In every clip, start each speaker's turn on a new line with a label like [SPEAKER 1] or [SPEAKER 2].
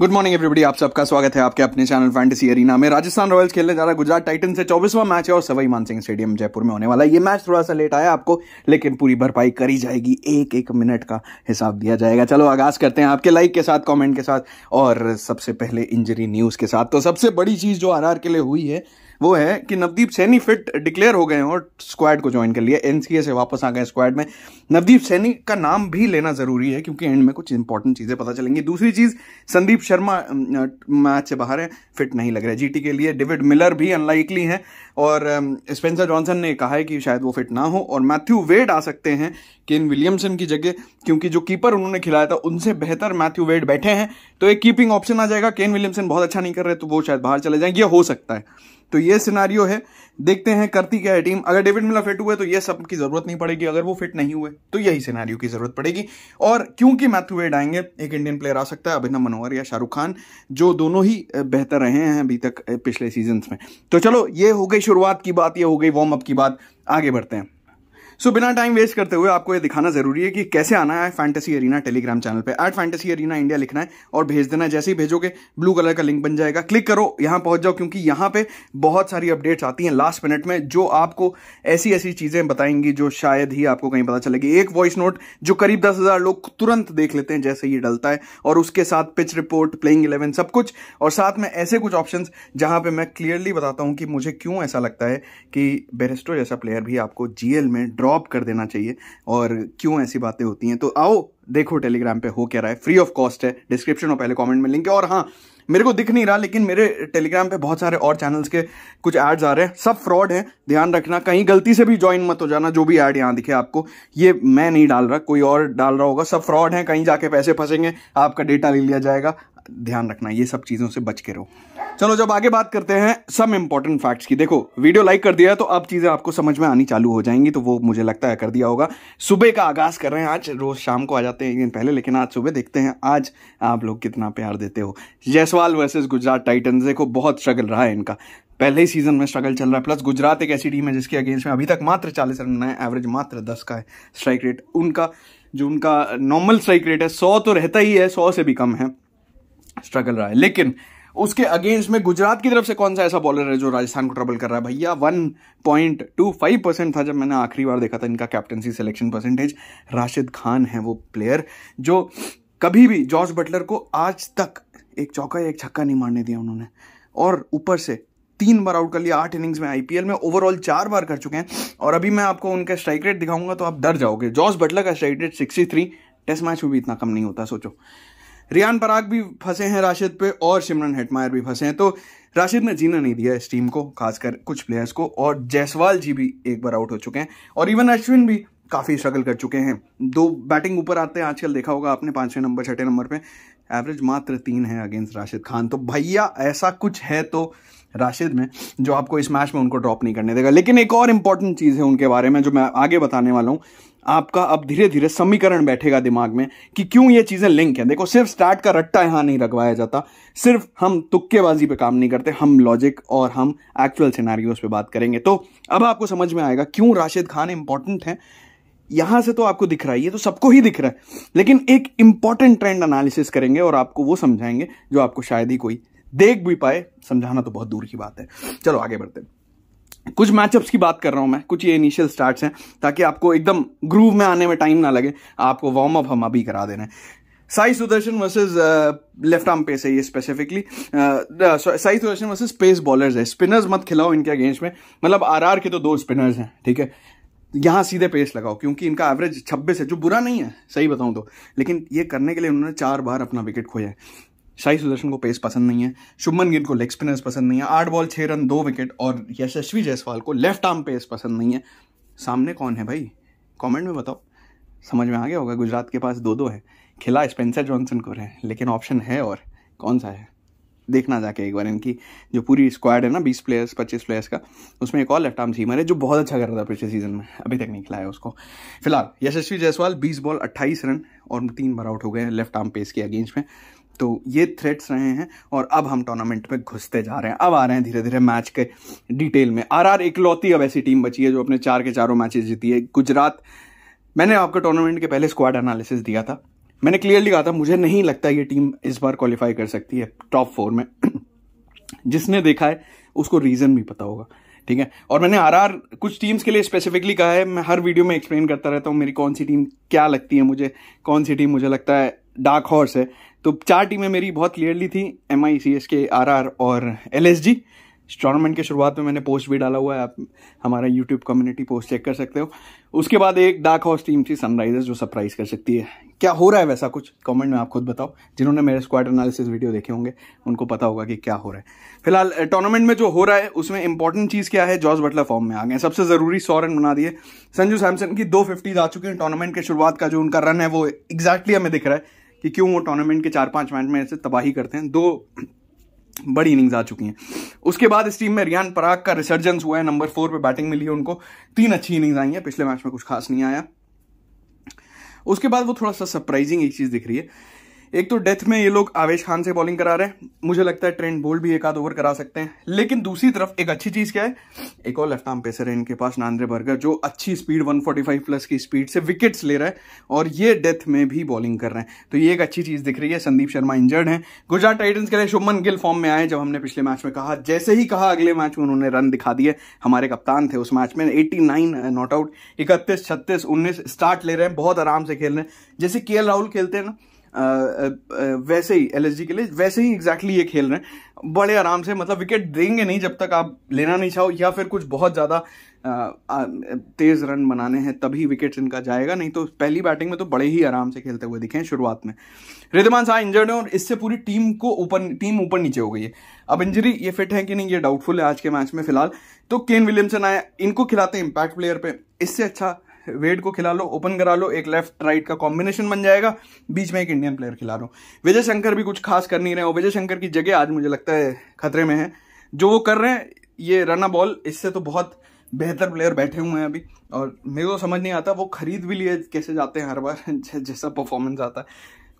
[SPEAKER 1] Good morning everybody, आप सबका स्वागत है आपके अपने चैनल फैंटेसी एरिना में। राजस्थान रॉयल्स खेलने जा रहा है गुजरात टाइटंस से। 24वां मैच है और सवाई मानसिंह स्टेडियम जयपुर में होने वाला है। ये मैच थोड़ा सा लेट आया आपको, लेकिन पूरी भरपाई करी जाएगी। एक एक मिनट का हिसाब दिया जाएगा। चलो आगाज करते हैं आपके लाइक के साथ, कमेंट के साथ और सबसे पहले इंजरी न्यूज के साथ। तो सबसे बड़ी चीज जो आरआर के लिए हुई है वो है कि नवदीप सैनी फिट डिक्लेयर हो गए हैं और स्क्वाड को ज्वाइन कर लिया। एनसीए से वापस आ गए स्क्वाड में। नवदीप सैनी का नाम भी लेना जरूरी है क्योंकि एंड में कुछ इंपॉर्टेंट चीजें पता चलेंगी। दूसरी चीज, संदीप शर्मा मैच से बाहर है, फिट नहीं लग रहा है जीटी के लिए। डेविड मिलर भी अनलाइकली है और स्पेंसर जॉनसन ने कहा है कि शायद वो फिट ना हो और मैथ्यू वेड आ सकते हैं केन विलियमसन की जगह, क्योंकि जो कीपर उन्होंने खिलाया था उनसे बेहतर मैथ्यू वेड बैठे हैं, तो एक कीपिंग ऑप्शन आ जाएगा। केन विलियमसन बहुत अच्छा नहीं कर रहे तो वो शायद बाहर चले जाएंगे, ये हो सकता है। तो ये सिनारियो है, देखते हैं करती क्या है टीम। अगर डेविड मिलर फिट हुए तो ये सब की जरूरत नहीं पड़ेगी, अगर वो फिट नहीं हुए तो यही सिनारियो की जरूरत पड़ेगी। और क्योंकि मैथ्यू वेड आएंगे, एक इंडियन प्लेयर आ सकता है, अभिनव मनोहर या शाहरुख खान, जो दोनों ही बेहतर रहे हैं अभी तक पिछले सीजन में। तो चलो, ये हो गई शुरुआत की बात, ये हो गई वार्म अप की बात। आगे बढ़ते हैं। बिना टाइम वेस्ट करते हुए आपको ये दिखाना जरूरी है कि कैसे आना है फैंटेसी एरिना टेलीग्राम चैनल पे। @फैंटेसी एरिना इंडिया लिखना है और भेज देना है। जैसे ही भेजोगे ब्लू कलर का लिंक बन जाएगा, क्लिक करो, यहां पहुंच जाओ, क्योंकि यहां पे बहुत सारी अपडेट्स आती हैं लास्ट मिनट में जो आपको ऐसी ऐसी चीजें बताएंगी जो शायद ही आपको कहीं पता चलेगी। एक वॉइस नोट जो करीब 10,000 लोग तुरंत देख लेते हैं जैसे ही डलता है, और उसके साथ पिच रिपोर्ट, प्लेइंग 11 सब कुछ, और साथ में ऐसे कुछ ऑप्शंस जहां पे मैं क्लियरली बताता हूं कि मुझे क्यों ऐसा लगता है कि बेरेस्टो जैसा प्लेयर भी आपको जीएल में ड्रॉप कर देना चाहिए और क्यों ऐसी बातें होती हैं। तो आओ देखो टेलीग्राम पे हो क्या रहा है। फ्री ऑफ कॉस्ट है, डिस्क्रिप्शन और पहले कमेंट में लिंक है। और हाँ, मेरे को दिख नहीं रहा लेकिन मेरे टेलीग्राम पे बहुत सारे और चैनल्स के कुछ एड्स आ रहे हैं, सब फ्रॉड हैं, ध्यान रखना। कहीं गलती से भी ज्वाइन मत हो जाना। जो भी ऐड यहां दिखे आपको, ये मैं नहीं डाल रहा, कोई और डाल रहा होगा। सब फ्रॉड है, कहीं जाके पैसे फंसेंगे, आपका डेटा ले लिया जाएगा। ध्यान रखना, ये सब चीजों से बच के रहो। चलो, जब आगे बात करते हैं सम इंपॉर्टेंट फैक्ट्स की। देखो, वीडियो लाइक कर दिया है तो अब चीजें आपको समझ में आनी चालू हो जाएंगी, तो वो मुझे लगता है कर दिया होगा। सुबह का आगाज कर रहे हैं आज, रोज शाम को आ जाते हैं एक दिन पहले, लेकिन आज सुबह देखते हैं आज आप लोग कितना प्यार देते हो। Jaiswal versus Gujarat Titans. देखो, बहुत स्ट्रगल रहा है इनका, पहले ही सीजन में स्ट्रगल चल रहा है। प्लस गुजरात एक ऐसी टीम है जिसके अगेंस्ट में अभी तक मात्र 40 रन बनाए, एवरेज मात्र 10 का है स्ट्राइक रेट उनका। जो उनका नॉर्मल स्ट्राइक रेट है 100 तो रहता ही है, 100 से भी कम है। स्ट्रगल रहा है, लेकिन उसके अगेंस्ट में गुजरात की तरफ से कौन सा ऐसा बॉलर है जो राजस्थान को ट्रबल कर रहा है? भैया 1.25% था जब मैंने आखिरी बार देखा था इनका captaincy selection percentage. Rashid Khan है वो प्लेयर जो कभी भी जॉस बटलर को आज तक एक चौका या एक छक्का नहीं मारने दिया उन्होंने, और ऊपर से 3 बार आउट कर लिया 8 इनिंग्स में। आईपीएल में ओवरऑल 4 बार कर चुके हैं। और अभी मैं आपको उनका स्ट्राइक रेट दिखाऊंगा तो आप डर जाओगे। जॉस बटलर का स्ट्राइक रेट 63, टेस्ट मैच में भी इतना कम नहीं होता, सोचो। रियान पराग भी फंसे हैं राशिद पे और सिमरन हेटमायर भी फंसे हैं। तो राशिद ने जीना नहीं दिया इस टीम को, खासकर कुछ प्लेयर्स को। और जायसवाल जी भी एक बार आउट हो चुके हैं और इवन अश्विन भी काफी स्ट्रगल कर चुके हैं। 2 बैटिंग ऊपर आते हैं आजकल, देखा होगा आपने, 5वें नंबर 6ठे नंबर पे। एवरेज मात्र 3 है अगेंस्ट राशिद खान। तो भैया ऐसा कुछ है तो राशिद में जो आपको इस मैच में उनको ड्रॉप नहीं करने देगा। लेकिन एक और इंपॉर्टेंट चीज है उनके बारे में जो मैं आगे बताने वाला हूं। आपका अब धीरे धीरे समीकरण बैठेगा दिमाग में कि क्यों ये चीजें लिंक है। देखो, सिर्फ स्टार्ट का रट्टा यहां नहीं रखवाया जाता, सिर्फ हम तुक्केबाजी पे काम नहीं करते, हम लॉजिक और हम एक्चुअल सिनेरियोस पे बात करेंगे। तो अब आपको समझ में आएगा क्यों राशिद खान इंपॉर्टेंट है। यहां से तो आपको दिख रहा है, ये तो सबको ही दिख रहा है, लेकिन एक इंपॉर्टेंट ट्रेंड एनालिसिस करेंगे और आपको वो समझाएंगे जो आपको शायद ही कोई देख भी पाए। समझाना तो बहुत दूर की बात है। चलो आगे बढ़ते हैं। कुछ मैचअप्स की बात कर रहा हूं मैं, कुछ ये इनिशियल स्टार्ट्स हैं ताकि आपको एकदम ग्रूव में आने में टाइम ना लगे। आपको वार्म अप हम अभी करा देना है। Sai Sudharsan versus left arm pace है ये specifically. Sai Sudharsan versus pace bowlers है। स्पिनर्स मत खिलाओ इनके अगेंस्ट में, मतलब आरआर के तो 2 स्पिनर्स हैं, ठीक है। यहां सीधे पेस लगाओ क्योंकि इनका एवरेज 26 है, जो बुरा नहीं है सही बताऊं तो, लेकिन ये करने के लिए उन्होंने 4 बार अपना विकेट खोया है। साई सुदर्शन को पेस पसंद नहीं है, शुभमन गिल को लेग स्पिनर्स पसंद नहीं है, 8 बॉल 6 रन 2 विकेट, और यशस्वी जायसवाल को लेफ्ट आर्म पेस पसंद नहीं है। सामने कौन है भाई, कमेंट में बताओ। समझ में आ गया होगा, गुजरात के पास 2-2 है। खिला स्पेंसर जॉनसन को है, लेकिन ऑप्शन है और कौन सा है देखना जाके एक बार। इनकी जो पूरी स्क्वाड है ना, 20 प्लेयर्स 25 प्लेयर्स का, उसमें एक और लेफ्ट आर्म सीमर है जो बहुत अच्छा कर रहा था पिछले सीजन में, अभी तक नहीं खिलाया उसको। फिलहाल यशस्वी जायसवाल 20 बॉल 28 रन और 3 बार आउट हो गए हैं लेफ्ट आर्म पेस के अगेंस्ट में। तो ये थ्रेट्स रहे हैं और अब हम टूर्नामेंट में घुसते जा रहे हैं। अब आ रहे हैं धीरे धीरे मैच के डिटेल में। आरआर इकलौती अब ऐसी टीम बची है जो अपने 4 के 4 मैचेस जीती है। गुजरात, मैंने आपको टूर्नामेंट के पहले स्क्वाड एनालिसिस दिया था, मैंने क्लियरली कहा था मुझे नहीं लगता ये टीम इस बार क्वालिफाई कर सकती है टॉप 4 में। जिसने देखा है उसको रीजन भी पता होगा, ठीक है। और मैंने आरआर कुछ टीम्स के लिए स्पेसिफिकली कहा है, मैं हर वीडियो में एक्सप्लेन करता रहता हूँ मेरी कौन सी टीम क्या लगती है मुझे, कौन सी टीम मुझे लगता है डार्क हॉर्स है। तो 4 टीमें मेरी बहुत क्लियरली थी, MI, CSK, RR और LSG। टूर्नामेंट के शुरुआत में मैंने पोस्ट भी डाला हुआ है, आप हमारा यूट्यूब कम्युनिटी पोस्ट चेक कर सकते हो। उसके बाद एक डार्क हॉर्स टीम थी सनराइजर्स, जो सरप्राइज कर सकती है। क्या हो रहा है वैसा कुछ कमेंट में आप खुद बताओ, जिन्होंने मेरे स्क्वाड एनालिसिस वीडियो देखे होंगे उनको पता होगा कि क्या हो रहा है। फिलहाल टूर्नामेंट में जो हो रहा है उसमें इंपॉर्टेंट चीज क्या है, जॉस बटलर फॉर्म में आ गए, सबसे जरूरी 100 रन बना दिए। संजू सैमसन की 250 आ चुकी है। टूर्नामेंट के शुरुआत का जो उनका रन है वो एग्जैक्टली हमें दिख रहा है कि क्यों वो टूर्नामेंट के 4-5 मैच में ऐसे तबाही करते हैं। 2 बड़ी इनिंग्स आ चुकी हैं। उसके बाद इस टीम में रियान पराग का रिसर्जेंस हुआ है, नंबर 4 पे बैटिंग मिली है उनको। 3 अच्छी इनिंग्स आई हैं, पिछले मैच में कुछ खास नहीं आया। उसके बाद वो थोड़ा सा सरप्राइजिंग एक चीज दिख रही है। एक तो डेथ में ये लोग आवेश खान से बॉलिंग करा रहे हैं, मुझे लगता है ट्रेंट बोल्ट भी 1 आध ओवर करा सकते हैं। लेकिन दूसरी तरफ एक अच्छी चीज क्या है, एक और लेफ्ट आर्म पेसर है इनके पास, नांद्रे बर्गर, जो अच्छी स्पीड 145 प्लस की स्पीड से विकेट्स ले रहा है और ये डेथ में भी बॉलिंग कर रहे हैं। तो ये एक अच्छी चीज दिख रही है। संदीप शर्मा इंजर्ड है। गुजरात टाइटंस के लिए शुभमन गिल फॉर्म में आए, जब हमने पिछले मैच में कहा, जैसे ही कहा अगले मैच में उन्होंने रन दिखा दिए। हमारे कप्तान थे उस मैच में, 89 नॉट आउट, 31, 36, 19 स्टार्ट ले रहे हैं, बहुत आराम से खेल रहे हैं। जैसे KL राहुल खेलते हैं ना, वैसे ही LSG के लिए वैसे ही एग्जैक्टली ये खेल रहे हैं, बड़े आराम से। मतलब विकेट देंगे नहीं जब तक आप लेना नहीं चाहो, या फिर कुछ बहुत ज्यादा तेज रन बनाने हैं तभी विकेट इनका जाएगा, नहीं तो पहली बैटिंग में तो बड़े ही आराम से खेलते हुए दिखे शुरुआत में। रिद्धिमान शाह इंजर्ड है और इससे पूरी टीम ऊपर नीचे हो गई है। अब इंजरी ये फिट है कि नहीं ये डाउटफुल है आज के मैच में फिलहाल। तो केन विलियमसन आया, इनको खिलाते हैं इंपैक्ट प्लेयर पे, इससे अच्छा वेड को खिला लो, ओपन करा लो, एक लेफ्ट राइट का कॉम्बिनेशन बन जाएगा, बीच में एक इंडियन प्लेयर खिला लो। विजय शंकर भी कुछ खास कर नहीं रहे, और विजय शंकर की जगह आज मुझे लगता है खतरे में है। जो वो कर रहे हैं ये रन बॉल, इससे तो बहुत बेहतर प्लेयर बैठे हुए हैं अभी, और मेरे को समझ नहीं आता वो खरीद भी लिए कैसे जाते हैं हर बार जैसा परफॉर्मेंस आता है।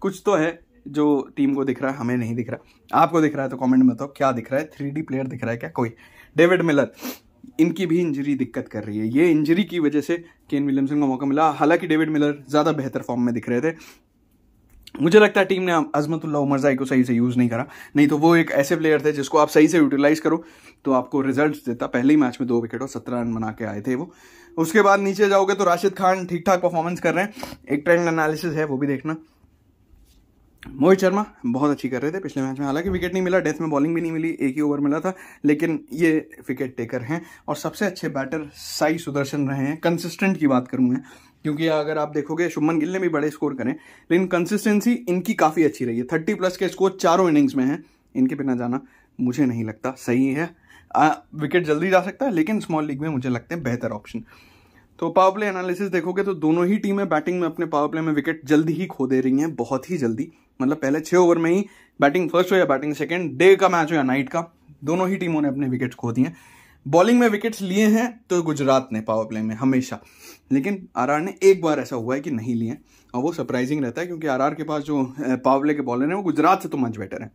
[SPEAKER 1] कुछ तो है जो टीम को दिख रहा है, हमें नहीं दिख रहा। आपको दिख रहा है तो कमेंट में बताओ क्या दिख रहा है। 3D प्लेयर दिख रहा है क्या कोई? डेविड मिलर, इनकी भी इंजरी दिक्कत कर रही है। ये इंजरी की वजह से केन विलियमसन को मौका मिला, हालांकि डेविड मिलर ज्यादा बेहतर फॉर्म में दिख रहे थे। मुझे लगता है टीम ने अजमतुल्लाह उमरजाई को सही से यूज नहीं करा, नहीं तो वो एक ऐसे प्लेयर थे जिसको आप सही से यूटिलाइज करो तो आपको रिजल्ट्स देता। पहले ही मैच में 2 विकेट और 17 रन बना के आए थे वो। उसके बाद नीचे जाओगे तो राशिद खान ठीक ठाक परफॉर्मेंस कर रहे हैं, एक ट्रेंड एनालिसिस है वो भी देखना। मोहित शर्मा बहुत अच्छी कर रहे थे पिछले मैच में, हालांकि विकेट नहीं मिला, डेथ में बॉलिंग भी नहीं मिली, 1 ही ओवर मिला था, लेकिन ये विकेट टेकर हैं। और सबसे अच्छे बैटर साई सुदर्शन रहे हैं। कंसिस्टेंट की बात करूं मैं, क्योंकि अगर आप देखोगे शुभमन गिल ने भी बड़े स्कोर करे, लेकिन कंसिस्टेंसी इनकी काफी अच्छी रही है। 30 प्लस के स्कोर 4 इनिंग्स में है, इनके बिना जाना मुझे नहीं लगता सही है। विकेट जल्दी जा सकता है, लेकिन स्मॉल लीग में मुझे लगते हैं बेहतर ऑप्शन। तो पावर प्ले एनालिसिस देखोगे तो दोनों ही टीमें बैटिंग में अपने पावर प्ले में विकेट जल्दी ही खो दे रही हैं, बहुत ही जल्दी। मतलब पहले 6 ओवर में ही बैटिंग फर्स्ट हो या बैटिंग सेकंड, डे का मैच हो या नाइट का, दोनों ही टीमों ने अपने विकेट्स खो दिए। बॉलिंग में विकेट्स लिए हैं तो गुजरात ने पावर प्ले में हमेशा, लेकिन आरआर ने एक बार ऐसा हुआ है कि नहीं लिए, और वो सरप्राइजिंग रहता है क्योंकि आरआर के पास जो पावर प्ले के बॉलर हैं वो गुजरात से तो मच बेटर है।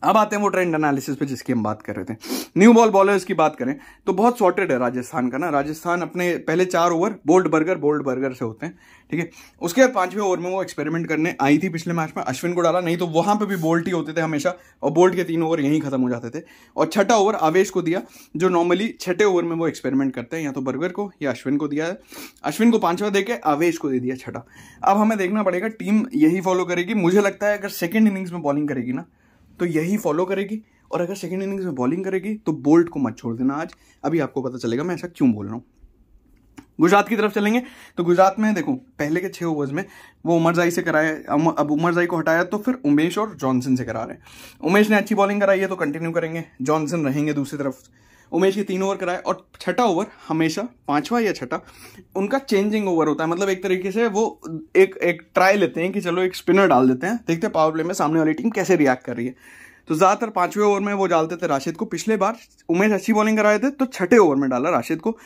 [SPEAKER 1] अब आते हैं वो ट्रेंड एनालिसिस पे जिसकी हम बात कर रहे थे। न्यू बॉल बॉलर्स की बात करें तो बहुत सॉर्टेड है राजस्थान का ना। राजस्थान अपने पहले 4 ओवर बोल्ट बर्गर से होते हैं, ठीक है। उसके बाद 5वें ओवर में वो एक्सपेरिमेंट करने आई थी पिछले मैच में, अश्विन को डाला, नहीं तो वहां पे भी बोल्ट ही होते थे हमेशा, और बोल्ट के 3 ओवर यहीं खत्म हो जाते थे। और 6ठा ओवर आवेश को दिया, जो नॉर्मली 6ठे ओवर में वो एक्सपेरिमेंट करते हैं, या तो बर्गर को या अश्विन को दिया है। अश्विन को 5वां देके आवेश को दे दिया 6ठा। अब हमें देखना पड़ेगा टीम यही फॉलो करेगी। मुझे लगता है अगर सेकेंड इनिंग्स में बॉलिंग करेगी ना तो यही फॉलो करेगी, और अगर सेकंड इनिंग्स में बॉलिंग करेगी तो बोल्ट को मत छोड़ देना आज। अभी आपको पता चलेगा मैं ऐसा क्यों बोल रहा हूं। गुजरात की तरफ चलेंगे तो गुजरात में देखो पहले के 6 ओवर्स में वो उमरजाई से कराए, अब उमरजाई को हटाया तो फिर उमेश और जॉनसन से करा रहे हैं। उमेश ने अच्छी बॉलिंग कराई है तो कंटिन्यू करेंगे, जॉनसन रहेंगे दूसरी तरफ। उमेश के 3 ओवर कराए, और 6ठा ओवर हमेशा 5वां या 6ठा उनका चेंजिंग ओवर होता है। मतलब एक तरीके से वो एक ट्राई लेते हैं कि चलो एक स्पिनर डाल देते हैं, देखते हैं पावर प्ले में सामने वाली टीम कैसे रिएक्ट कर रही है। तो ज्यादातर 5वें ओवर में वो डालते थे राशिद को। पिछले बार उमेश अच्छी बॉलिंग कराए थे तो 6ठे ओवर में डाला राशिद को।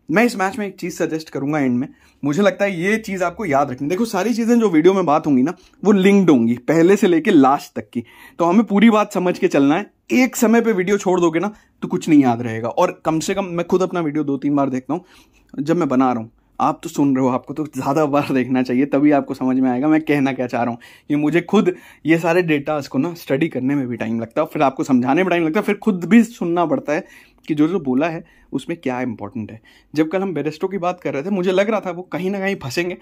[SPEAKER 1] मैं इस मैच में एक चीज सजेस्ट करूंगा एंड में, मुझे लगता है ये चीज आपको याद रखनी। देखो सारी चीजें जो वीडियो में बात होंगी ना वो लिंक्ड होंगी पहले से लेके लास्ट तक की, तो हमें पूरी बात समझ के चलना है। एक समय पे वीडियो छोड़ दोगे ना तो कुछ नहीं याद रहेगा। और कम से कम मैं खुद अपना वीडियो 2-3 बार देखता हूँ जब मैं बना रहा हूँ, आप तो सुन रहे हो, आपको तो ज़्यादा बार देखना चाहिए, तभी आपको समझ में आएगा मैं कहना क्या चाह रहा हूँ। ये मुझे खुद ये सारे डेटास को ना स्टडी करने में भी टाइम लगता है, फिर आपको समझाने में टाइम लगता है, फिर खुद भी सुनना पड़ता है कि जो जो बोला है उसमें क्या इंपॉर्टेंट है। जब कल हम बेरेस्टो की बात कर रहे थे, मुझे लग रहा था वो कहीं ना कहीं फंसेंगे,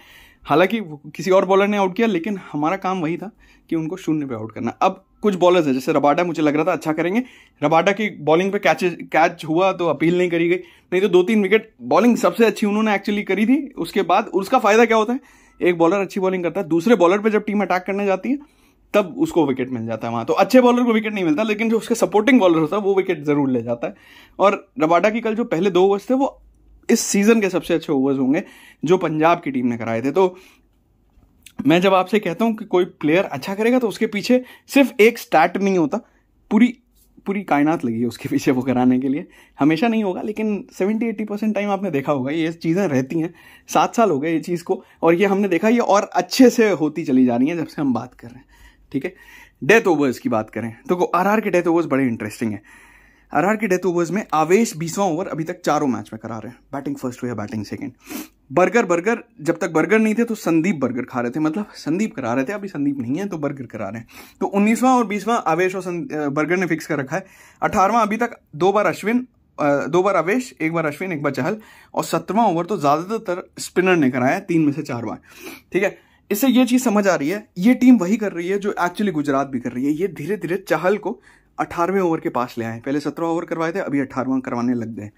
[SPEAKER 1] हालांकि किसी और बॉलर ने आउट किया, लेकिन हमारा काम वही था कि उनको शून्य पे आउट करना। अब कुछ बॉलर्स है जैसे रबाडा, मुझे लग रहा था अच्छा करेंगे, रबाडा की बॉलिंग पे कैच हुआ तो अपील नहीं करी गई, नहीं तो 2-3 विकेट, बॉलिंग सबसे अच्छी उन्होंने एक्चुअली करी थी। उसके बाद उसका फायदा क्या होता है, एक बॉलर अच्छी बॉलिंग करता है, दूसरे बॉलर पे जब टीम अटैक करने जाती है तब उसको विकेट मिल जाता है वहां। तो अच्छे बॉलर को विकेट नहीं मिलता, लेकिन जो उसके सपोर्टिंग बॉलर होता है वो विकेट जरूर ले जाता है। और रबाडा की कल जो पहले 2 ओवर्स थे वो इस सीजन के सबसे अच्छे ओवर्स होंगे जो पंजाब की टीम ने कराए थे। तो मैं जब आपसे कहता हूं कि कोई प्लेयर अच्छा करेगा तो उसके पीछे सिर्फ एक स्टैट नहीं होता, पूरी कायनात लगी है उसके पीछे वो कराने के लिए। हमेशा नहीं होगा, लेकिन 70-80% टाइम आपने देखा होगा ये चीज़ें रहती हैं। 7 साल हो गए ये चीज़ को, और ये हमने देखा ये और अच्छे से होती चली जा रही है जब से हम बात कर रहे हैं। ठीक है, डेथ ओवर्स की बात करें तो आरआर के डेथ ओवर्स बड़े इंटरेस्टिंग है। आरआर के डेथ ओवर्स में आवेश 20वां ओवर अभी तक चारों मैच में करा रहे हैं, बैटिंग फर्स्ट हो या बैटिंग सेकंड। बर्गर जब तक बर्गर नहीं थे तो संदीप बर्गर खा रहे थे, मतलब संदीप करा रहे थे, अभी संदीप नहीं है तो बर्गर करा रहे हैं। तो 19वां और 20वां आवेश और बर्गर ने फिक्स कर रखा है। 18वां अभी तक 2 बार अश्विन, 2 बार आवेश, 1 बार अश्विन, 1 बार चहल, और 17वां ओवर तो ज्यादातर स्पिनर ने कराया, 3 में से 4 बार। ठीक है, इससे ये चीज समझ आ रही है ये टीम वही कर रही है जो एक्चुअली गुजरात भी कर रही है। ये धीरे धीरे चहल को 18वें ओवर के पास ले आए, पहले 17 ओवर करवाए थे, अभी 18वां करवाने लग गए।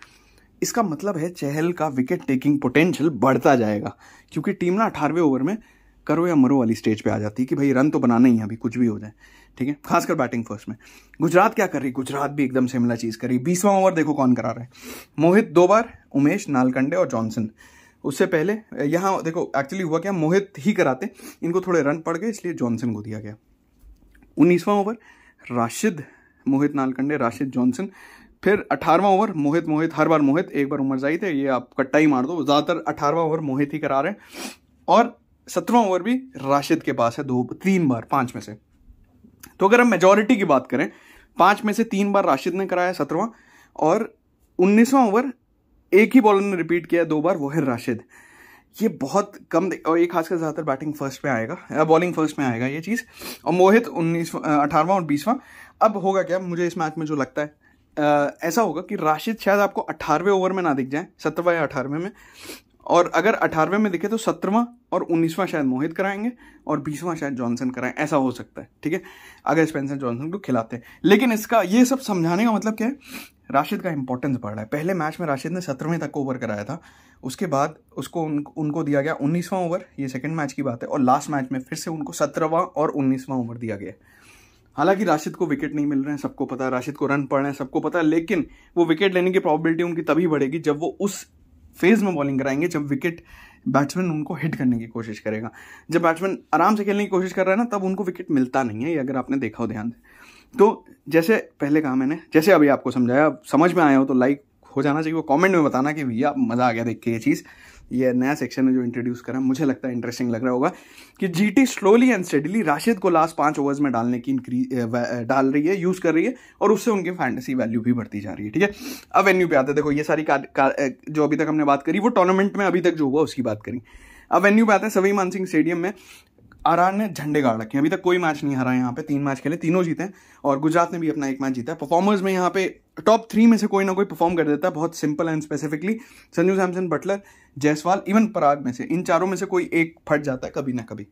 [SPEAKER 1] इसका मतलब है चहल का विकेट टेकिंग पोटेंशियल बढ़ता जाएगा, क्योंकि टीम ना 18वें ओवर में करो या मरो वाली स्टेज पे आ जाती है कि भाई रन तो बनाना ही है अभी, कुछ भी हो जाए। ठीक है, खासकर बैटिंग फर्स्ट में। गुजरात क्या कर रही, गुजरात भी एकदम सिमिलर चीज करी। 20वां ओवर देखो कौन करा रहा है, मोहित 2 बार, उमेश, नालकंडे और जॉनसन। उससे पहले यहां देखो एक्चुअली हुआ क्या, मोहित ही कराते, इनको थोड़े रन पड़ गए इसलिए जॉनसन को दिया गया। 19वां ओवर राशिद, मोहित, नालकंडे, राशिद, जॉनसन। फिर 18वां ओवर मोहित, हर बार मोहित, 1 बार उमरजाई थे, ये आप कट्टा ही मार दो, ज्यादातर 18वां ओवर मोहित ही करा रहे हैं। और 17वां ओवर भी राशिद के पास है 3 बार 5 में से। तो अगर हम मेजॉरिटी की बात करें, 5 में से 3 बार राशिद ने कराया 17वां, और 19वां ओवर एक ही बॉलर ने रिपीट किया 2 बार, वो है राशिद। ये बहुत कम, और ये खासकर ज्यादातर बैटिंग फर्स्ट में आएगा, बॉलिंग फर्स्ट में आएगा ये चीज। और मोहित 18वां और 20वां। अब होगा क्या, मुझे इस मैच में जो लगता है ऐसा होगा कि राशिद शायद आपको 18वें ओवर में ना दिख जाए, 17वां या 18वें में, और अगर 18वें में दिखे तो 17वां और 19वां शायद मोहित कराएंगे और 20वां शायद जॉनसन कराएं, ऐसा हो सकता है। ठीक है, अगर स्पेंसर जॉनसन को खिलाते हैं। लेकिन इसका ये सब समझाने का मतलब क्या है, राशिद का इंपॉर्टेंस बढ़ रहा है। पहले मैच में राशिद ने 17वें तक ओवर कराया था, उसके बाद उसको उनको दिया गया 19वां ओवर, ये सेकंड मैच की बात है, और लास्ट मैच में फिर से उनको 17वां और 19वां ओवर दिया गया। हालांकि राशिद को विकेट नहीं मिल रहे हैं, सबको पता है, राशिद को रन पड़ रहे हैं, सबको पता है, लेकिन वो विकेट लेने की प्रोबेबिलिटी उनकी तभी बढ़ेगी जब वो उस फेज में बॉलिंग कराएंगे जब विकेट बैट्समैन उनको हिट करने की कोशिश करेगा। जब बैट्समैन आराम से खेलने की कोशिश कर रहा है ना, तब उनको विकेट मिलता नहीं है, ये अगर आपने देखा हो ध्यान से। तो जैसे पहले कहा मैंने, जैसे अभी आपको समझाया, समझ में आया हो तो लाइक हो जाना चाहिए, वो कमेंट में बताना कि भैया मजा आ गया देख के ये चीज़। ये नया सेक्शन है जो इंट्रोड्यूस करा, मुझे लगता है इंटरेस्टिंग लग रहा होगा कि GT slowly and steadily Rashid को लास्ट 5 ओवर्स में डालने की डाल रही है, यूज कर रही है, और उससे उनकी फैंटेसी वैल्यू भी बढ़ती जा रही है। ठीक है, अब वेन्यू पे आते हैं। देखो ये सारी जो अभी तक हमने बात करी वो टूर्नामेंट में अभी तक जो हुआ उसकी बात करी। अब वेन्यू पे आते हैं। सवाई मानसिंह स्टेडियम में आरआर ने झंडे गाड़ रखे हैं, अभी तक कोई मैच नहीं हारा यहाँ पे, 3 मैच खेले, तीनों जीते हैं, और गुजरात ने भी अपना 1 मैच जीता है। परफॉर्मर्स में यहाँ पे टॉप 3 में से कोई ना कोई परफॉर्म कर देता है, बहुत simple and specifically Sanju Samson, Buttler, Jaiswal, even Parag में से, इन चारों में से कोई एक फट जाता है कभी ना कभी।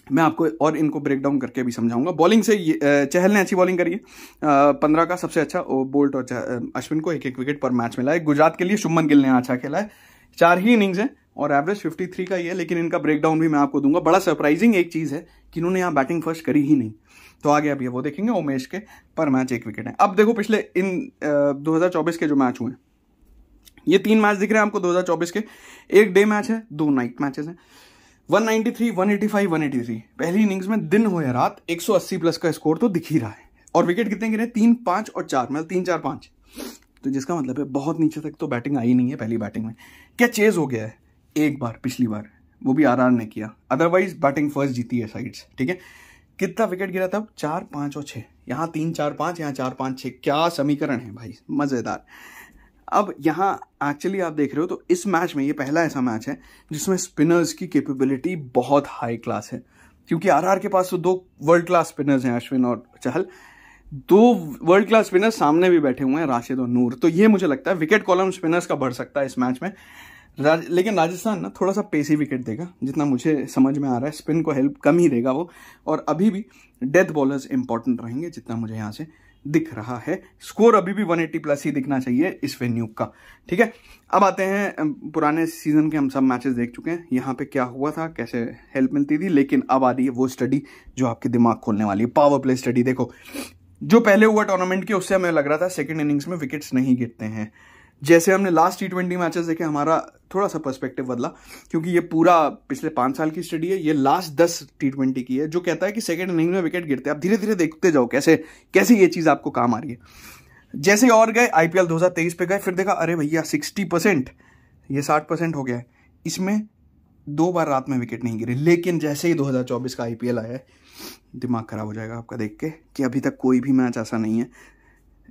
[SPEAKER 1] मैं आपको और इनको ब्रेक डाउन करके भी समझाऊंगा। बॉलिंग से चहल ने अच्छी बॉलिंग करी है, 15 का सबसे अच्छा, बोल्ट और अश्विन को 1-1 विकेट पर मैच मिला है। गुजरात के लिए शुभमन गिल ने अच्छा खेला है, 4 ही इनिंग्स है और एवरेज 53 का ही है, लेकिन इनका ब्रेकडाउन भी मैं आपको दूंगा। बड़ा सरप्राइजिंग एक चीज है कि इन्होंने यहाँ बैटिंग फर्स्ट करी ही नहीं, तो आगे अभी वो देखेंगे। उमेश के पर मैच 1 विकेट है। अब देखो पिछले इन 2024 के जो मैच हुए, ये 3 मैच दिख रहे हैं आपको 2024 के, 1 डे मैच है, 2 नाइट मैचेस हैं। 193, 185, 183 पहली इनिंग्स में दिन हो या रात 180 प्लस का स्कोर तो दिख ही रहा है, और विकेट कितने गिरे, 3, 5 और 4, मतलब 3, 4, 5, तो जिसका मतलब है बहुत नीचे तक तो बैटिंग आई नहीं है पहली बैटिंग में। क्या चेज हो गया है एक बार, पिछली बार वो भी आरआर ने किया, अदरवाइज बैटिंग फर्स्ट जीती है साइड्स। ठीक है, कितना विकेट गिरा तब, 4, 5 और 6, यहाँ 3, 4, 5, यहाँ 4, 5, 6, क्या समीकरण है भाई, मजेदार। अब यहाँ एक्चुअली आप देख रहे हो तो इस मैच में ये पहला ऐसा मैच है जिसमें स्पिनर्स की कैपेबिलिटी बहुत हाई क्लास है, क्योंकि आरआर के पास तो 2 वर्ल्ड क्लास स्पिनर्स हैं, अश्विन और चहल, 2 वर्ल्ड क्लास स्पिनर्स सामने भी बैठे हुए हैं, राशिद और नूर। तो ये मुझे लगता है विकेट कॉलम स्पिनर्स का बढ़ सकता है इस मैच में। लेकिन राजस्थान ना थोड़ा सा पेसी विकेट देगा, जितना मुझे समझ में आ रहा है। स्पिन को हेल्प कम ही देगा वो, और अभी भी डेथ बॉलर्स इंपॉर्टेंट रहेंगे जितना मुझे यहाँ से दिख रहा है। स्कोर अभी भी 180 प्लस ही दिखना चाहिए इस वेन्यू का, ठीक है। अब आते हैं पुराने सीजन के, हम सब मैचेस देख चुके हैं, यहाँ पे क्या हुआ था, कैसे हेल्प मिलती थी, लेकिन अब आ रही है वो स्टडी जो आपके दिमाग खोलने वाली है, पावर प्ले स्टडी। देखो जो पहले हुआ टूर्नामेंट के, उससे हमें लग रहा था सेकंड इनिंग्स में विकेट्स नहीं गिरते हैं। जैसे हमने लास्ट T20 मैचेस देखे, हमारा थोड़ा सा पर्सपेक्टिव बदला, क्योंकि ये पूरा पिछले 5 साल की स्टडी है, ये लास्ट 10 T20 की है, जो कहता है कि सेकंड इनिंग में विकेट गिरते हैं। आप धीरे धीरे देखते जाओ कैसे कैसे ये चीज़ आपको काम आ रही है। जैसे और गए IPL 2023 पे गए, फिर देखा अरे भैया 60%, ये 60% हो गया है, इसमें 2 बार रात में विकेट नहीं गिरे। लेकिन जैसे ही 2024 का IPL आया है, दिमाग खराब हो जाएगा आपका देख के कि अभी तक कोई भी मैच ऐसा नहीं है,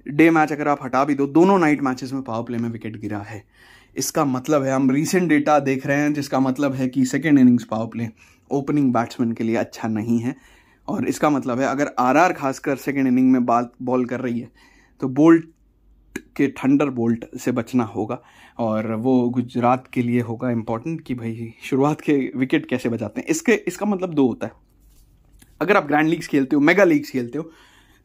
[SPEAKER 1] डे मैच अगर आप हटा भी दो, दोनों नाइट मैचेस में पावर प्ले में विकेट गिरा है। इसका मतलब है, हम रीसेंट डेटा देख रहे हैं जिसका मतलब है कि second innings power play opening batsman के लिए अच्छा नहीं है। और इसका मतलब है अगर आरआर खासकर सेकेंड इनिंग में बॉल कर रही है तो बोल्ट के थंडर बोल्ट से बचना होगा, और वो गुजरात के लिए होगा इंपॉर्टेंट कि भाई शुरुआत के विकेट कैसे बचाते हैं। इसका मतलब 2 होता है। अगर आप ग्रैंड लीग्स खेलते हो, मेगा लीग्स खेलते हो,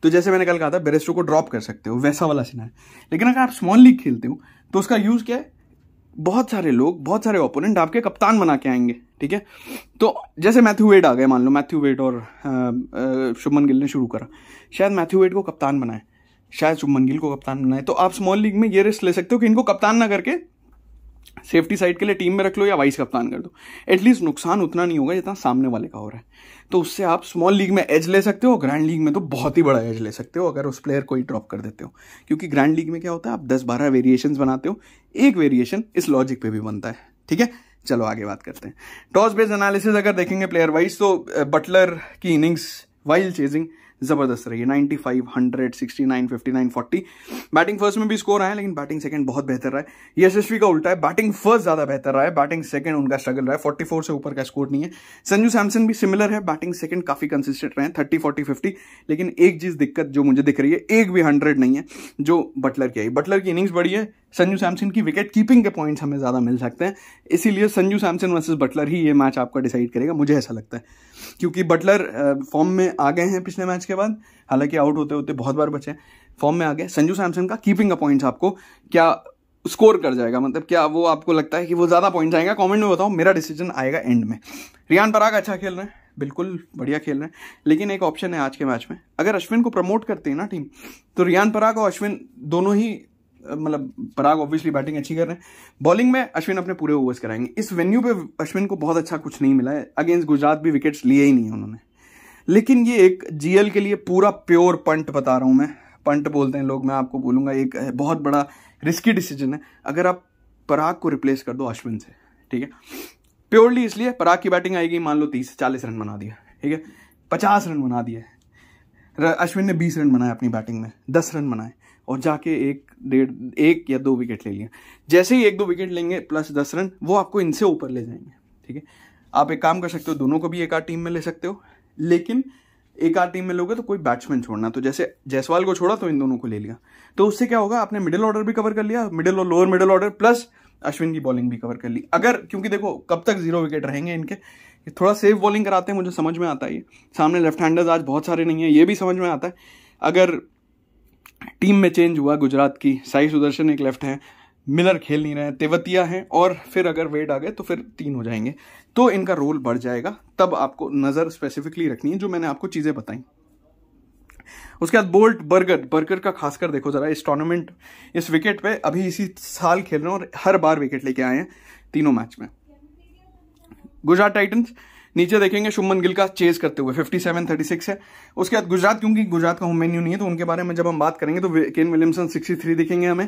[SPEAKER 1] तो जैसे मैंने कल कहा था बेरेस्टो को ड्रॉप कर सकते हो, वैसा वाला सीन है। लेकिन अगर आप स्मॉल लीग खेलते हो तो उसका यूज़ क्या है, बहुत सारे लोग, बहुत सारे ओपोनेंट आपके कप्तान बना के आएंगे, ठीक है। तो जैसे मैथ्यू वेड आ गए, मान लो मैथ्यू वेड और शुभमन गिल ने शुरू करा, शायद मैथ्यू वेड को कप्तान बनाए, शायद शुभमन गिल को कप्तान बनाए, तो आप स्मॉल लीग में ये रिस्क ले सकते हो कि इनको कप्तान ना करके सेफ्टी साइड के लिए टीम में रख लो या वाइस कप्तान कर दो। एटलीस्ट नुकसान उतना नहीं होगा जितना सामने वाले का हो रहा है। तो उससे आप स्मॉल लीग में एज ले सकते हो, ग्रैंड लीग में तो बहुत ही बड़ा एज ले सकते हो अगर उस प्लेयर को ही ड्रॉप कर देते हो। क्योंकि ग्रैंड लीग में क्या होता है, आप 10-12 वेरिएशंस बनाते हो, एक वेरिएशन इस लॉजिक पे भी बनता है, ठीक है। चलो आगे बात करते हैं। टॉस बेस्ड एनालिसिस अगर देखेंगे प्लेयर वाइज, तो बटलर की इनिंग्स वाइल्ड चेजिंग जबरदस्त रही है, 95, 100, 69, 59, 40। बैटिंग फर्स्ट में भी स्कोर आया, लेकिन बैटिंग सेकंड बहुत बेहतर रहा है। यशस्वी का उल्टा है, बैटिंग फर्स्ट ज्यादा बेहतर रहा है, बैटिंग सेकंड उनका स्ट्रगल रहा है, 44 से ऊपर का स्कोर नहीं है। संजू सैमसन भी सिमिलर है, बैटिंग सेकंड काफी कंसिस्टेंट रहे, 30, 40, 50। लेकिन एक चीज दिक्कत जो मुझे दिख रही है, एक भी 100 नहीं है जो बटलर की आई। बटलर की इनिंग्स बड़ी है, संजू सैमसन की विकेट कीपिंग के पॉइंट्स हमें ज्यादा मिल सकते हैं, इसीलिए संजू सैमसन वर्सेस बटलर ही ये मैच आपका डिसाइड करेगा, मुझे ऐसा लगता है। क्योंकि बटलर फॉर्म में आ गए हैं पिछले मैच के बाद, हालांकि आउट होते होते बहुत बार बचे, फॉर्म में आ गए। संजू सैमसन का कीपिंग का पॉइंट्स आपको क्या स्कोर कर जाएगा, मतलब क्या वो आपको लगता है कि वो ज्यादा पॉइंट्स आएगा, कमेंट में बताओ, मेरा डिसीजन आएगा एंड में। रियान पराग अच्छा खेल रहे हैं, बिल्कुल बढ़िया खेल रहे हैं, लेकिन एक ऑप्शन है आज के मैच में, अगर अश्विन को प्रमोट करते हैं ना टीम, तो रियान पराग और अश्विन दोनों ही, मतलब पराग ऑब्वियसली बैटिंग अच्छी कर रहे हैं, बॉलिंग में अश्विन अपने पूरे ओवर्स कराएंगे। इस वेन्यू पे अश्विन को बहुत अच्छा कुछ नहीं मिला है, अगेंस्ट गुजरात भी विकेट्स लिए ही नहीं है उन्होंने। लेकिन ये एक जीएल के लिए पूरा प्योर पंट बता रहा हूं मैं, पंट बोलते हैं लोग, मैं आपको बोलूंगा एक बहुत बड़ा रिस्की डिसीजन है अगर आप पराग को रिप्लेस कर दो अश्विन से, ठीक है। प्योरली इसलिए पराग की बैटिंग आएगी, मान लो 30-40 रन बना दिया, ठीक है, 50 रन बना दिए, अश्विन ने 20 रन बनाए अपनी बैटिंग में, 10 रन बनाए और जाके 1 या 2 विकेट ले लिया। जैसे ही 1-2 विकेट लेंगे प्लस 10 रन, वो आपको इनसे ऊपर ले जाएंगे, ठीक है। आप एक काम कर सकते हो, दोनों को भी एक आध टीम में ले सकते हो, लेकिन एक आध टीम में लोगे तो कोई बैट्समैन छोड़ना, तो जैसे जायसवाल को छोड़ा तो इन दोनों को ले लिया, तो उससे क्या होगा, आपने मिडिल ऑर्डर भी कवर कर लिया, मिडिल और lower middle order, plus Ashwin की बॉलिंग भी कवर कर ली। अगर, क्योंकि देखो कब तक 0 विकेट रहेंगे इनके, थोड़ा सेफ बॉलिंग कराते हैं, मुझे समझ में आता है ये, सामने लेफ्ट हैंडर्स आज बहुत सारे नहीं है, ये भी समझ में आता है। अगर टीम में चेंज हुआ गुजरात की, साई सुदर्शन एक लेफ्ट है, मिलर खेल नहीं रहे हैं, तेवतिया है, और फिर अगर वेट आ गए तो फिर 3 हो जाएंगे, तो इनका रोल बढ़ जाएगा। तब आपको नजर स्पेसिफिकली रखनी है जो मैंने आपको चीजें बताई। उसके बाद बोल्ट, बर्गर का खासकर देखो जरा, इस टूर्नामेंट, इस विकेट पे अभी इसी साल खेल रहे हैं और हर बार विकेट लेके आए हैं तीनों मैच में। गुजरात टाइटंस नीचे देखेंगे शुभमन गिल का चेज करते हुए 57-36 है। उसके बाद गुजरात, क्योंकि गुजरात का होम वेन्यू नहीं है तो उनके बारे में जब हम बात करेंगे तो केन विलियमसन 63 दिखेंगे हमें।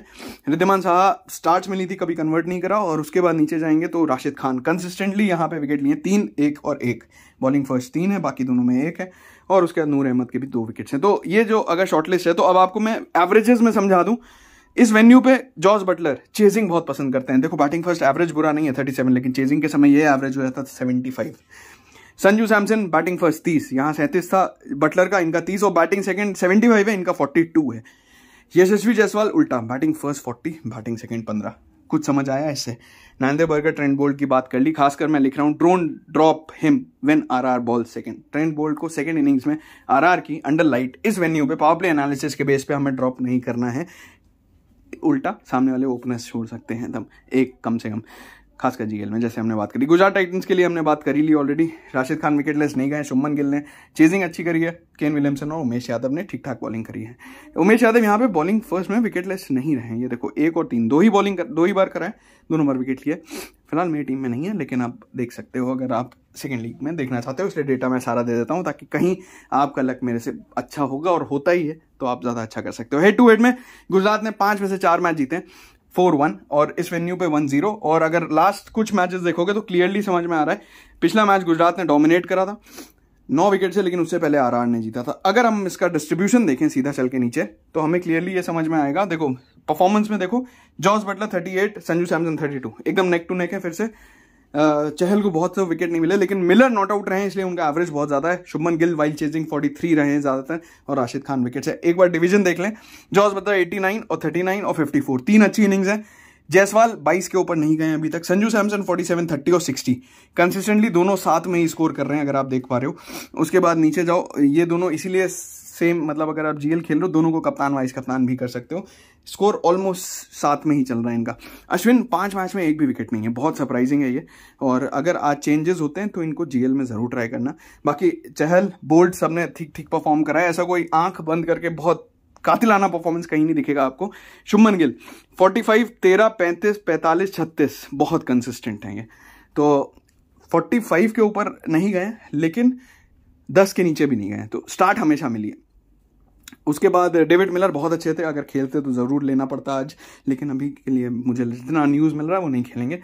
[SPEAKER 1] रिद्धिमान साहा स्टार्ट्स में ली थी, कभी कन्वर्ट नहीं करा, और उसके बाद नीचे जाएंगे तो राशिद खान कंसिस्टेंटली यहाँ पे विकेट लिए, 3, 1 और 1, बॉलिंग फर्स्ट 3 है, बाकी दोनों में 1 है, और उसके बाद नूर अहमद के भी 2 विकेट्स हैं। तो ये जो अगर शॉर्टलिस्ट है, तो अब आपको मैं एवरेजेस में समझा दूं, इस वेन्यू पे जॉस बटलर चेजिंग बहुत पसंद करते हैं। देखो बैटिंग फर्स्ट एवरेज बुरा नहीं है 37, लेकिन चेजिंग के समय ये एवरेज हो जाता था 75। संजू सैमसन बैटिंग फर्स्ट 30, यहाँ 37 था बटलर का, इनका 30, और बैटिंग सेकंड 75 है, इनका 42 है। यशस्वी जायसवाल उल्टा, बैटिंग फर्स्ट 40, बैटिंग सेकंड 15। कुछ समझ आया इससे? नांदे बर्गर ट्रेंट बोल्ट की बात कर ली, खासकर मैं लिख रहा हूं don't drop him when RR ball second. Trent Boult को सेकंड इनिंग्स में आरआर की अंडर लाइट इस वेन्यू पे पावर प्ले एनालिसिस के बेस पे हमें ड्रॉप नहीं करना है, उल्टा सामने वाले ओपनर्स छोड़ सकते हैं दम एक कम से कम, खासकर जीएल में जैसे हमने बात करी। गुजरात टाइटंस के लिए हमने बात करी ली ऑलरेडी। राशिद खान विकेटलेस नहीं गए, शुभमन गिल ने चेजिंग अच्छी करी है, केन विलियमसन और उमेश यादव ने ठीक ठाक बॉलिंग करी है। उमेश यादव यहाँ पे बॉलिंग फर्स्ट में विकेटलेस नहीं रहे, ये देखो 1 और 3 दो ही बार कराए, 2 नंबर विकेट लिए। फिलहाल मेरी टीम में नहीं है, लेकिन आप देख सकते हो अगर आप सेकेंड लीग में देखना चाहते हो, इसलिए डेटा मैं सारा दे देता हूँ ताकि कहीं आपका लक मेरे से अच्छा होगा, और होता ही है तो आप ज़्यादा अच्छा कर सकते हो। हेड टू हेड में गुजरात ने 5 में से 4 मैच जीते, 4-1, और इस वेन्यू पे 1-0। और अगर लास्ट कुछ मैचेस देखोगे तो क्लियरली समझ में आ रहा है, पिछला मैच गुजरात ने डोमिनेट करा था 9 विकेट से, लेकिन उससे पहले आरआर ने जीता था। अगर हम इसका डिस्ट्रीब्यूशन देखें सीधा चल के नीचे, तो हमें क्लियरली ये समझ में आएगा। देखो परफॉर्मेंस में देखो, जॉस बटलर 38, संजू सैमसन 32, एकदम नेक टू नेक है। फिर से चहल को बहुत से विकेट नहीं मिले, लेकिन मिलर नॉट आउट रहे हैं, इसलिए उनका एवरेज बहुत ज्यादा है। शुभमन गिल वाइल्ड चेजिंग 43 रहे हैं ज्यादातर, और राशिद खान विकेट से। एक बार डिवीजन देख लें, जॉस बटलर 89 और 39 और 54, 3 अच्छी इनिंग्स है। जायसवाल 22 के ऊपर नहीं गए अभी तक। संजू सैमसन 47, 30 और 60, कंसिस्टेंटली दोनों साथ में ही स्कोर कर रहे हैं, अगर आप देख पा रहे हो। उसके बाद नीचे जाओ, ये दोनों इसीलिए सेम, मतलब अगर आप जीएल खेल रहे हो दोनों को कप्तान वाइस कप्तान भी कर सकते हो। स्कोर ऑलमोस्ट साथ में ही चल रहा है इनका। अश्विन 5 मैच में 1 भी विकेट नहीं है, बहुत सरप्राइजिंग है ये। और अगर आज चेंजेस होते हैं तो इनको जीएल में जरूर ट्राई करना। बाकी चहल, बोल्ट सबने ठीक ठीक परफॉर्म करा है, ऐसा कोई आंख बंद करके बहुत कातिलाना परफॉर्मेंस कहीं नहीं दिखेगा आपको। शुभमन गिल 45, 13, 35, 45, 36, बहुत कंसिस्टेंट है ये। तो 45 के ऊपर नहीं गए, लेकिन 10 के नीचे भी नहीं गए, तो स्टार्ट हमेशा मिली है। उसके बाद डेविड मिलर बहुत अच्छे थे, अगर खेलते तो जरूर लेना पड़ता आज, लेकिन अभी के लिए मुझे जितना न्यूज़ मिल रहा है वो नहीं खेलेंगे।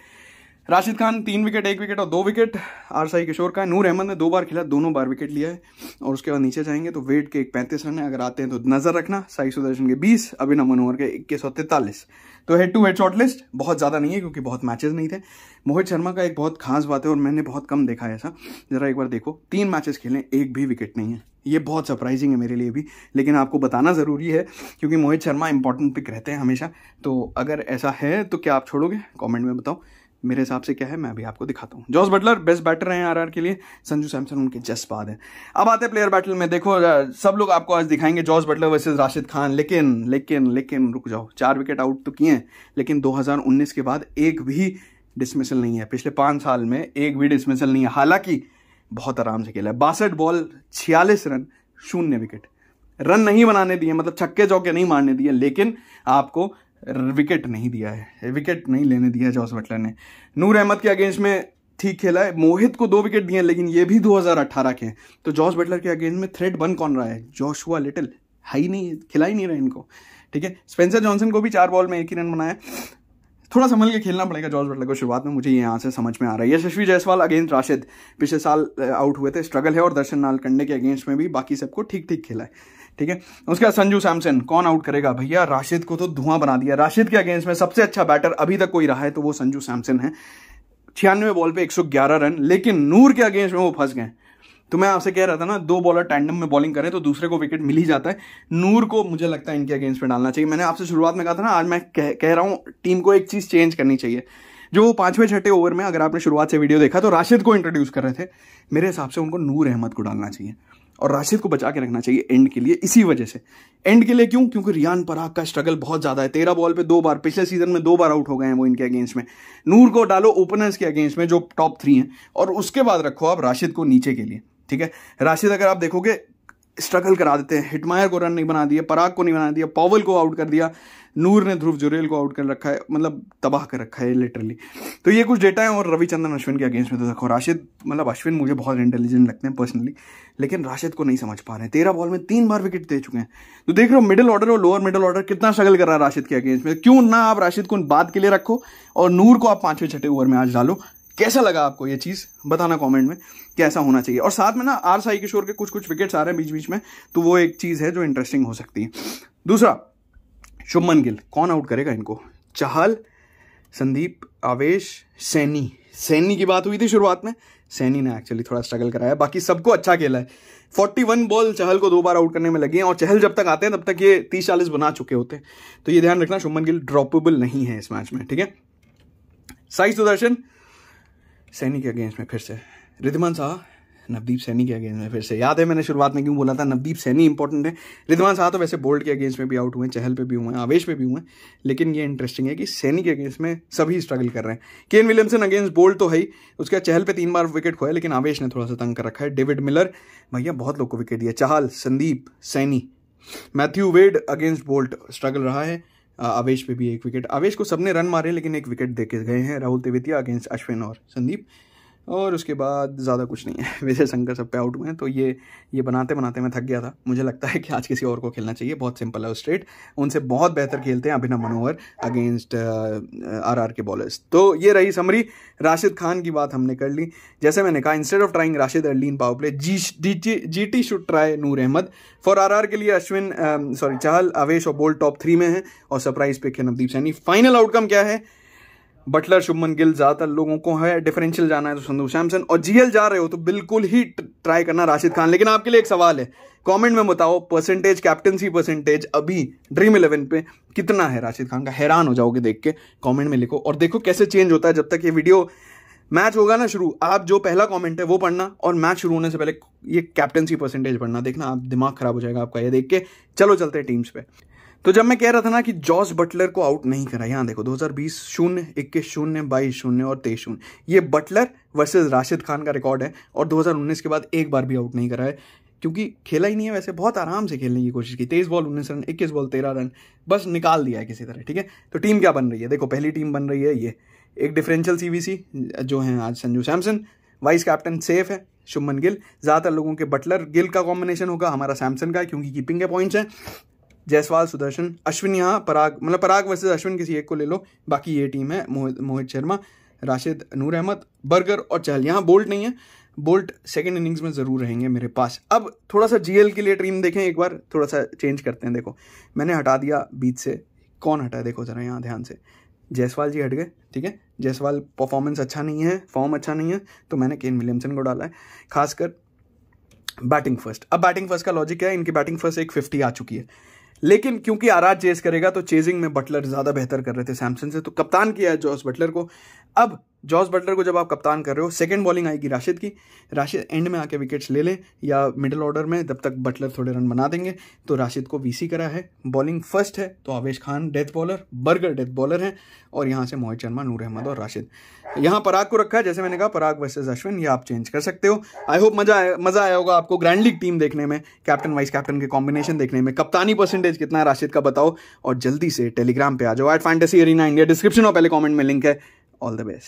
[SPEAKER 1] राशिद खान 3 विकेट, 1 विकेट और 2 विकेट आर साई किशोर का है। नूर अहमद ने 2 बार खेला, दोनों बार विकेट लिया है। और उसके बाद नीचे जाएंगे तो वेट के 35 रन है, अगर आते हैं तो नजर रखना। साई सुदर्शन के 20, अभिनव मनोहर के 21 और 43। तो हेड टू हेड शॉर्टलिस्ट बहुत ज्यादा नहीं है, क्योंकि बहुत मैचेस नहीं थे। मोहित शर्मा का एक बहुत खास बात है, और मैंने बहुत कम देखा है ऐसा, जरा एक बार देखो, 3 मैचेस खेले, 1 भी विकेट नहीं है। ये बहुत सरप्राइजिंग है मेरे लिए भी, लेकिन आपको बताना जरूरी है, क्योंकि मोहित शर्मा इंपॉर्टेंट पिक रहते हैं हमेशा। तो अगर ऐसा है तो क्या आप छोड़ोगे? कमेंट में बताओ। मेरे हिसाब से क्या है मैं भी आपको दिखाता हूँ। जॉस बटलर बेस्ट बैटर रहे हैं आरआर के लिए, संजू सैमसन उनके जस्ट बाद है। अब आते हैं प्लेयर बैटल में। देखो सब लोग आपको आज दिखाएंगे Jos Buttler versus Rashid Khan, लेकिन रुक जाओ, 4 विकेट आउट तो किए हैं, लेकिन 2019 के बाद एक भी डिसमिसल नहीं है। पिछले 5 साल में एक भी डिसमिसल नहीं है, हालांकि बहुत आराम से खेला है। 62 बॉल 46 रन, 0 विकेट। रन नहीं बनाने दिए, मतलब छक्के चौके नहीं मारने दिए, लेकिन आपको विकेट नहीं दिया है, विकेट नहीं लेने दिया जॉस बटलर ने। नूर अहमद के अगेंस्ट में ठीक खेला है, मोहित को 2 विकेट दिए, लेकिन ये भी 2018 के हैं। तो जॉस बटलर के अगेंस्ट में थ्रेड बन कौन रहा है? जोशुआ लिटिल, है ही नहीं, खिला ही नहीं रहा इनको, ठीक है। स्पेंसर जॉनसन को भी 4 बॉल में 1 ही रन बनाया। थोड़ा संभल के खेलना पड़ेगा जॉस बटलर को शुरुआत में, मुझे यहाँ से समझ में आ रहा है। यशस्वी जायसवाल अगेंस्ट राशिद पिछले साल आउट हुए थे, स्ट्रगल है। और दर्शन नालकंडे के अगेंस्ट में भी बाकी सबको ठीक ठीक खेला है, ठीक है। उसके बाद संजू सैमसन, कौन आउट करेगा भैया? राशिद को तो धुआं बना दिया। राशिद के अगेंस्ट में सबसे अच्छा बैटर अभी तक कोई रहा है तो वो संजू सैमसन है। 96 बॉल पे 111 रन, लेकिन नूर के अगेंस्ट में वो फंस गए। तो मैं आपसे कह रहा था ना, 2 बॉलर टैंडम में बॉलिंग करें तो दूसरे को विकेट मिल ही जाता है। नूर को मुझे लगता है इनके अगेंस्ट में डालना चाहिए। मैंने आपसे शुरुआत में कहा था ना, आज मैं कह रहा हूं टीम को एक चीज चेंज करनी चाहिए। जो 5वें 6ठे ओवर में, अगर आपने शुरुआत से वीडियो देखा तो राशिद को इंट्रोड्यूस कर रहे थे, मेरे हिसाब से उनको नूर अहमद को डालना चाहिए और राशिद को बचा के रखना चाहिए एंड के लिए। इसी वजह से एंड के लिए क्यों? क्योंकि रियान पराग का स्ट्रगल बहुत ज्यादा है। 13 बॉल पे 2 बार, पिछले सीजन में 2 बार आउट हो गए हैं वो इनके अगेंस्ट में। नूर को डालो ओपनर्स के अगेंस्ट में जो टॉप 3 हैं, और उसके बाद रखो आप राशिद को नीचे के लिए, ठीक है। राशिद अगर आप देखोगे स्ट्रगल करा देते हैं, हिटमायर को रन नहीं बना दिया, पराग को नहीं बना दिया, पॉवल को आउट कर दिया, नूर ने ध्रुव जुरेल को आउट कर रखा है, मतलब तबाह कर रखा है लिटरली। तो ये कुछ डेटा है। और रविचंद्रन अश्विन के अगेंस्ट में तो देखो राशिद, मतलब अश्विन मुझे बहुत इंटेलिजेंट लगते हैं पर्सनली, लेकिन राशिद को नहीं समझ पा रहे हैं। 13 बॉल में 3 बार विकेट दे चुके हैं। तो देख रहे हो मिडिल ऑर्डर और लोअर मिडिल ऑर्डर कितना स्ट्रगल कर रहा है राशिद के अगेंस्ट में। क्यों ना आप राशिद को बात के लिए रखो और नूर को आप 5वें 6ठे ओवर में आज डालो। कैसा लगा आपको ये चीज? बताना कमेंट में कैसा होना चाहिए। और साथ में ना आर साई किशोर के कुछ विकेट्स आ रहे हैं बीच बीच में, तो वो एक चीज है जो इंटरेस्टिंग हो सकती है। दूसरा, शुभमन गिल, कौन आउट करेगा इनको? चहल, संदीप, आवेश, सैनी की बात हुई थी शुरुआत में, सैनी ने एक्चुअली थोड़ा स्ट्रगल कराया, बाकी सबको अच्छा खेला है। 41 बॉल चहल को 2 बार आउट करने में लगी हैं और चहल जब तक आते हैं तब तक ये 30-40 बना चुके होते हैं, तो ये ध्यान रखना शुभमन गिल ड्रॉपेबल नहीं है इस मैच में, ठीक है। साई सुदर्शन सैनी के अगेंस्ट में फिर से, रिद्धिमान साहा नवदीप सैनी के अगेंस्ट में फिर से। याद है मैंने शुरुआत में क्यों बोला था नवदीप सैनी इंपॉर्टेंट है। रिद्धिमान साहा तो वैसे बोल्ट के अगेंस्ट में भी आउट हुए, चहल पे भी हुए, आवेश पे भी हुए, लेकिन ये इंटरेस्टिंग है कि सैनी के अगेंस्ट में सभी स्ट्रगल कर रहे हैं। केन विलियमसन अगेंस्ट बोल्ट तो है ही, उसके चहल पे 3 बार विकेट खोया, लेकिन आवेश ने थोड़ा सा तंग कर रखा है। डेविड मिलर, भैया बहुत लोग को विकेट दिया, Chahal, Sandeep, Saini. Matthew Wade against Boult struggle रहा है, आवेश पे भी 1 विकेट। आवेश को सबने रन मारे लेकिन 1 विकेट देके गए हैं। राहुल तेवतिया अगेंस्ट अश्विन और संदीप, और उसके बाद ज़्यादा कुछ नहीं है। विजय शंकर सब पे आउट हुए हैं, तो ये बनाते बनाते मैं थक गया था। मुझे लगता है कि आज किसी और को खेलना चाहिए, बहुत सिंपल है, स्ट्रेट उनसे बहुत बेहतर खेलते हैं अभिनव मनोहर अगेंस्ट आरआर के बॉलर्स। तो ये रही समरी। राशिद खान की बात हमने कर ली, जैसे मैंने कहा instead of trying Rashid early in power play, GT should try Noor Ahmad. For RR के लिए चहल, आवेश और बोल्ट टॉप 3 में है, और सरप्राइज पिक है नवदीप सैनी। फाइनल आउटकम क्या है? बटलर, शुभमन गिल, ज्यादातर लोगों को है। डिफरेंशियल जाना है तो संजू सैमसन, और जीएल जा रहे हो तो बिल्कुल ही ट्राई करना राशिद खान। लेकिन आपके लिए एक सवाल है, कमेंट में बताओ परसेंटेज, कैप्टनसी परसेंटेज अभी ड्रीम 11 पे कितना है राशिद खान का? हैरान हो जाओगे देख के, कमेंट में लिखो। और देखो कैसे चेंज होता है जब तक ये वीडियो, मैच होगा ना शुरू, आप जो पहला कमेंट है वो पढ़ना, और मैच शुरू होने से पहले ये कैप्टनसी परसेंटेज पढ़ना, देखना आप दिमाग खराब हो जाएगा आपका ये देख के। चलो चलते हैं टीम्स पे। तो जब मैं कह रहा था ना कि जॉस बटलर को आउट नहीं करा, यहाँ देखो 2020 0, 21 0, 22 0 और 23 0, ये बटलर वर्सेस राशिद खान का रिकॉर्ड है। और 2019 के बाद एक बार भी आउट नहीं करा है, क्योंकि खेला ही नहीं है। वैसे बहुत आराम से खेलने की कोशिश की, 23 बॉल 19 रन, 21 बॉल 13 रन, बस निकाल दिया है किसी तरह, ठीक है। तो टीम क्या बन रही है देखो, पहली टीम बन रही है ये, एक डिफरेंशियल सीवीसी जो है आज Sanju Samson, vice captain safe है शुभमन गिल, ज़्यादातर लोगों के बटलर गिल का कॉम्बिनेशन होगा, हमारा सैमसन का क्योंकि कीपिंग के पॉइंट्स हैं। जायसवाल, सुदर्शन, अश्विन, यहाँ पराग वर्सेस अश्विन किसी एक को ले लो, बाकी ये टीम है। मोहित शर्मा, राशिद, नूर अहमद, बर्गर और चहल। यहाँ बोल्ट नहीं है, बोल्ट सेकंड इनिंग्स में जरूर रहेंगे मेरे पास। अब थोड़ा सा जीएल के लिए टीम देखें एक बार, थोड़ा सा चेंज करते हैं। देखो मैंने हटा दिया बीच से, कौन हटा है देखो जरा यहाँ ध्यान से, जायसवाल जी हट गए, ठीक है। जायसवाल परफॉर्मेंस अच्छा नहीं है, फॉर्म अच्छा नहीं है, तो मैंने केन विलियमसन को डाला है। खासकर बैटिंग फर्स्ट, अब बैटिंग फर्स्ट का लॉजिक क्या है, इनकी बैटिंग फर्स्ट एक 50 आ चुकी है, लेकिन क्योंकि आरआर चेस करेगा तो चेजिंग में बटलर ज्यादा बेहतर कर रहे थे सैमसन से, तो कप्तान किया है जॉस बटलर को। अब जॉस बटलर को जब आप कप्तान कर रहे हो, सेकंड बॉलिंग आएगी राशिद की, राशिद एंड में आके विकेट्स ले लें या मिडिल ऑर्डर में, तब तक बटलर थोड़े रन बना देंगे। तो राशिद को वीसी करा है, बॉलिंग फर्स्ट है तो आवेश Khan death bowler, burger death bowler है, और यहाँ से मोहित शर्मा, नूर अहमद और राशिद। यहाँ पराग को रखा है, जैसे मैंने कहा पराग वर्सेस अश्विन, ये आप चेंज कर सकते हो। आई होप मजा आया होगा आपको ग्रैंड लीग टीम देखने में, कैप्टन वाइस कैप्टन के कॉम्बिनेशन देखने में। कप्तानी परसेंटेज कितना है राशिद का बताओ, और जल्दी से टेलीग्राम पे आ जाओ @fantasy arena इंडिया, डिस्क्रिप्शन और पहले कॉमेंट में लिंक है। All the best.